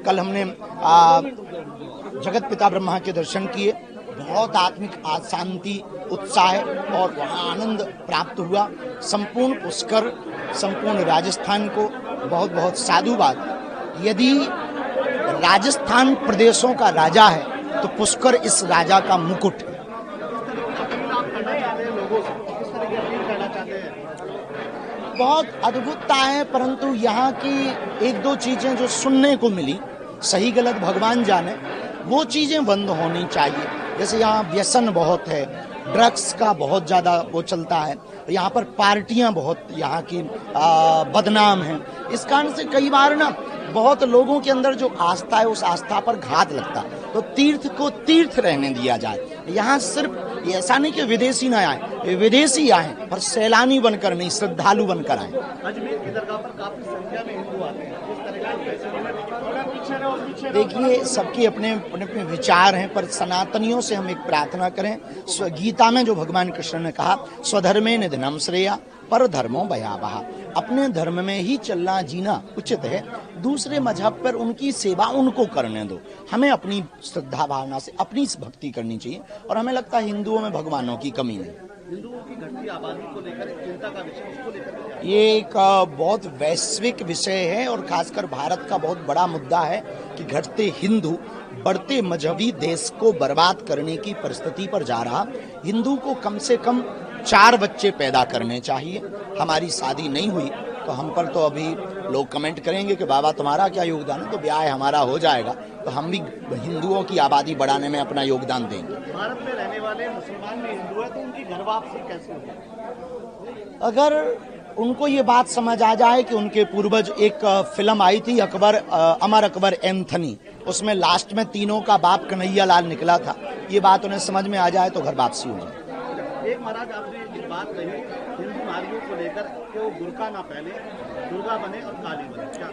कल हमने जगत पिता ब्रह्मा के दर्शन किए। बहुत आत्मिक शांति, उत्साह और वहाँ आनंद प्राप्त हुआ। संपूर्ण पुष्कर, संपूर्ण राजस्थान को बहुत बहुत साधुवाद। यदि राजस्थान प्रदेशों का राजा है तो पुष्कर इस राजा का मुकुट है। बहुत अद्भुतता है, परंतु यहाँ की एक दो चीजें जो सुनने को मिली, सही गलत भगवान जाने, वो चीजें बंद होनी चाहिए। जैसे यहाँ व्यसन बहुत है, ड्रग्स का बहुत ज्यादा वो चलता है, यहाँ पर पार्टियां बहुत यहाँ की बदनाम हैं। इस कारण से कई बार ना बहुत लोगों के अंदर जो आस्था है उस आस्था पर घात लगता है। तो तीर्थ को तीर्थ रहने दिया जाए। यहाँ सिर्फ ऐसा नहीं कि विदेशी ना आए, विदेशी आए पर सैलानी बनकर नहीं, श्रद्धालु बनकर आए। अजमेर की दरगाह पर काफी संख्या में हिंदू आते हैं। किस तरह का देखिए, सबके अपने अपने विचार हैं, पर सनातनियों से हम एक प्रार्थना करें। गीता में जो भगवान कृष्ण ने कहा, स्वधर्मे निधनम श्रेया पर धर्मो भयावह, अपने धर्म में ही चलना जीना उचित है। दूसरे मजहब पर उनकी सेवा उनको करने दो, हमें अपनी श्रद्धा भावना से अपनी भक्ति करनी चाहिए। और हमें लगता है हिंदुओं में भगवानों की कमी नहीं। हिंदुओं की घटती आबादी को लेकर चिंता का विषय, उसको लेकर ये एक बहुत वैश्विक विषय है और खासकर भारत का बहुत बड़ा मुद्दा है कि घटते हिंदू बढ़ते मजहबी देश को बर्बाद करने की परिस्थिति पर जा रहा। हिंदू को कम से कम 4 बच्चे पैदा करने चाहिए। हमारी शादी नहीं हुई तो हम पर तो अभी लोग कमेंट करेंगे कि बाबा तुम्हारा क्या योगदान है, तो ब्याह हमारा हो जाएगा तो हम भी हिंदुओं की आबादी बढ़ाने में अपना योगदान देंगे। भारत में रहने वाले मुसलमान में हिंदू है तो उनकी घर वापसी कैसे होगी? अगर उनको ये बात समझ आ जाए कि उनके पूर्वज, एक फिल्म आई थी अकबर, अमर अकबर एंथनी, उसमें लास्ट में तीनों का बाप कन्हैया लाल निकला था, ये बात उन्हें समझ में आ जाए तो घर वापसी हो जाए। एक महाराज आपने एक बात कही हिंदू नारियों को लेकर कि वो बुर्का ना पहने, दुर्गा बने और काली बने, क्या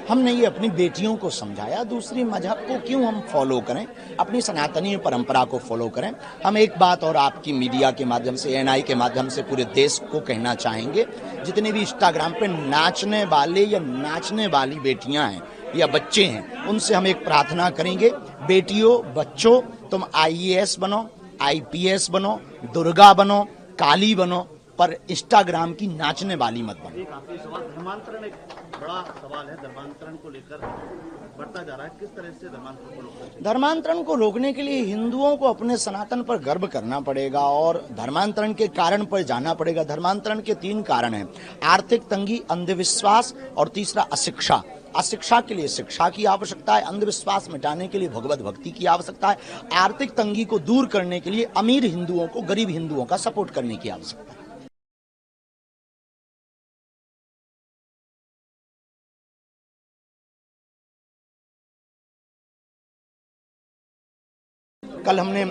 हमने ये अपनी बेटियों को समझाया। दूसरी मजहब को क्यों हम फॉलो करें, अपनी सनातनी परंपरा को फॉलो करें। हम एक बात और आपकी मीडिया के माध्यम से, एएनआई के माध्यम से पूरे देश को कहना चाहेंगे, जितने भी इंस्टाग्राम पे नाचने वाले या नाचने वाली बेटियां हैं या बच्चे हैं, उनसे हम एक प्रार्थना करेंगे, बेटियों बच्चों, तुम IAS बनो, IPS बनो, दुर्गा बनो, काली बनो, पर इंस्टाग्राम की नाचने वाली मत बनो। एक आखिरी सवाल, धर्मांतरण एक बड़ा सवाल है, धर्मांतरण को लेकर बढ़ता जा रहा है, किस तरह से धर्मांतरण को रोकना चाहिए? धर्मांतरण को रोकने के लिए हिंदुओं को अपने सनातन पर गर्व करना पड़ेगा और धर्मांतरण के कारण पर जाना पड़ेगा। धर्मांतरण के 3 कारण हैं, आर्थिक तंगी, अंधविश्वास और तीसरा अशिक्षा। अशिक्षा के लिए शिक्षा की आवश्यकता है, अंधविश्वास मिटाने के लिए भगवत भक्ति की आवश्यकता है, आर्थिक तंगी को दूर करने के लिए अमीर हिंदुओं को गरीब हिंदुओं का सपोर्ट करने की आवश्यकता है। कल हमने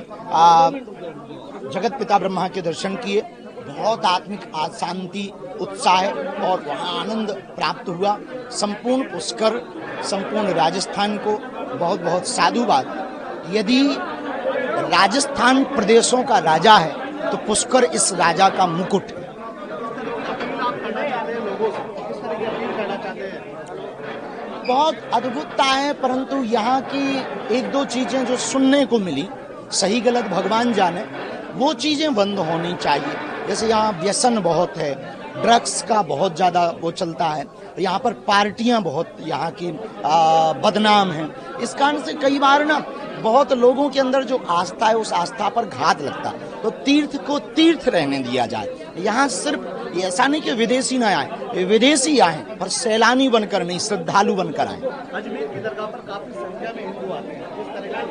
जगत पिता ब्रह्मा के दर्शन किए। बहुत आत्मिक शांति, उत्साह और वहाँ आनंद प्राप्त हुआ। संपूर्ण पुष्कर, संपूर्ण राजस्थान को बहुत बहुत साधुवाद। यदि राजस्थान प्रदेशों का राजा है तो पुष्कर इस राजा का मुकुट है। बहुत अद्भुतता है, परंतु यहाँ की एक दो चीजें जो सुनने को मिली, सही गलत भगवान जाने, वो चीजें बंद होनी चाहिए। जैसे यहाँ व्यसन बहुत है, ड्रग्स का बहुत ज्यादा वो चलता है, यहाँ पर पार्टियां बहुत यहाँ की बदनाम हैं। इस कारण से कई बार ना बहुत लोगों के अंदर जो आस्था है उस आस्था पर घात लगता है। तो तीर्थ को तीर्थ रहने दिया जाए। यहाँ सिर्फ ऐसा नहीं कि विदेशी ना आए, विदेशी आए पर सैलानी बनकर नहीं, श्रद्धालु बनकर आए। अजमेर की दरगाह पर काफी संख्या में हिंदू आते हैं। किस तरह का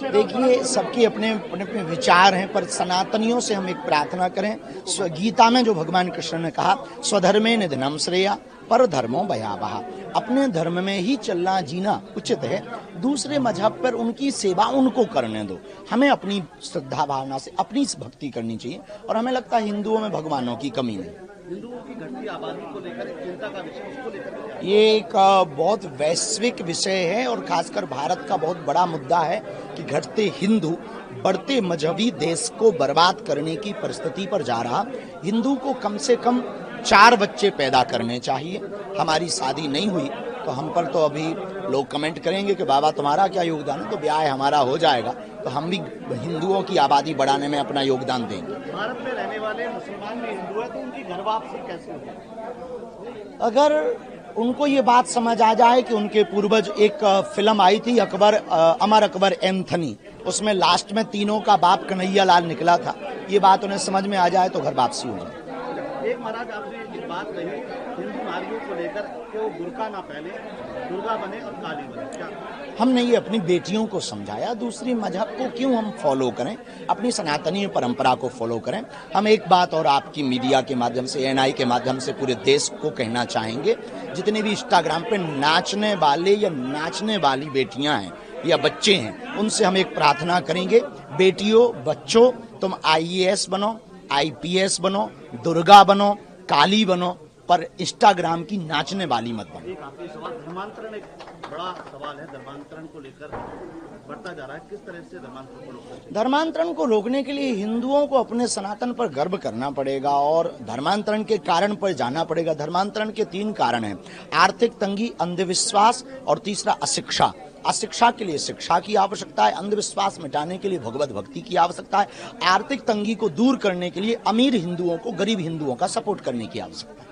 देखिए, सबके अपने अपने विचार हैं, पर सनातनियों से हम एक प्रार्थना करें। गीता में जो भगवान कृष्ण ने कहा, स्वधर्मे निधनम श्रेया पर धर्मो भयावह, अपने धर्म में ही चलना जीना उचित है। दूसरे मजहब पर उनकी सेवा उनको करने दो, हमें अपनी श्रद्धा भावना से अपनी भक्ति करनी चाहिए। और हमें लगता है हिंदुओं में भगवानों की कमी नहीं। हिंदुओं की घटती आबादी को लेकर चिंता का विषय, उसको लेकर ये एक बहुत वैश्विक विषय है और खासकर भारत का बहुत बड़ा मुद्दा है कि घटते हिंदू बढ़ते मजहबी देश को बर्बाद करने की परिस्थिति पर जा रहा। हिंदू को कम से कम 4 बच्चे पैदा करने चाहिए। हमारी शादी नहीं हुई तो हम पर तो अभी लोग कमेंट करेंगे कि बाबा तुम्हारा क्या योगदान है, तो ब्याह हमारा हो जाएगा तो हम भी हिंदुओं की आबादी बढ़ाने में अपना योगदान देंगे। भारत में रहने वाले मुसलमान भी हिंदू है तो उनकी घर वापसी कैसे होगी? अगर उनको ये बात समझ आ जाए कि उनके पूर्वज, एक फिल्म आई थी अमर अकबर एंथनी, उसमें लास्ट में तीनों का बाप कन्हैया लाल निकला था, ये बात उन्हें समझ में आ जाए तो घर वापसी हो जाए। एक महाराज आपने एक बात कही हिंदू नारियों को लेकर कि वो बुर्का ना पहने, दुर्गा बने और काली बने, क्या? हमने ये अपनी बेटियों को समझाया, दूसरी मजहब को क्यों हम फॉलो करें, अपनी सनातनी परंपरा को फॉलो करें। हम एक बात और आपकी मीडिया के माध्यम से, एएनआई के माध्यम से पूरे देश को कहना चाहेंगे, जितने भी इंस्टाग्राम पे नाचने वाले या नाचने वाली बेटियां हैं या बच्चे हैं, उनसे हम एक प्रार्थना करेंगे, बेटियों बच्चों तुम IAS बनो, IPS बनो, दुर्गा बनो, काली बनो, पर इंस्टाग्राम की नाचने वाली मत बनो। एक आखिरी सवाल, धर्मांतरण एक बड़ा सवाल है, धर्मांतरण को लेकर बढ़ता जा रहा है, किस तरह से धर्मांतरण को रोकना? धर्मांतरण को रोकने के लिए हिंदुओं को अपने सनातन पर गर्व करना पड़ेगा और धर्मांतरण के कारण पर जाना पड़ेगा। धर्मांतरण के 3 कारण हैं, आर्थिक तंगी, अंधविश्वास और तीसरा अशिक्षा। अशिक्षा के लिए शिक्षा की आवश्यकता है, अंधविश्वास मिटाने के लिए भगवत भक्ति की आवश्यकता है, आर्थिक तंगी को दूर करने के लिए अमीर हिंदुओं को गरीब हिंदुओं का सपोर्ट करने की आवश्यकता है।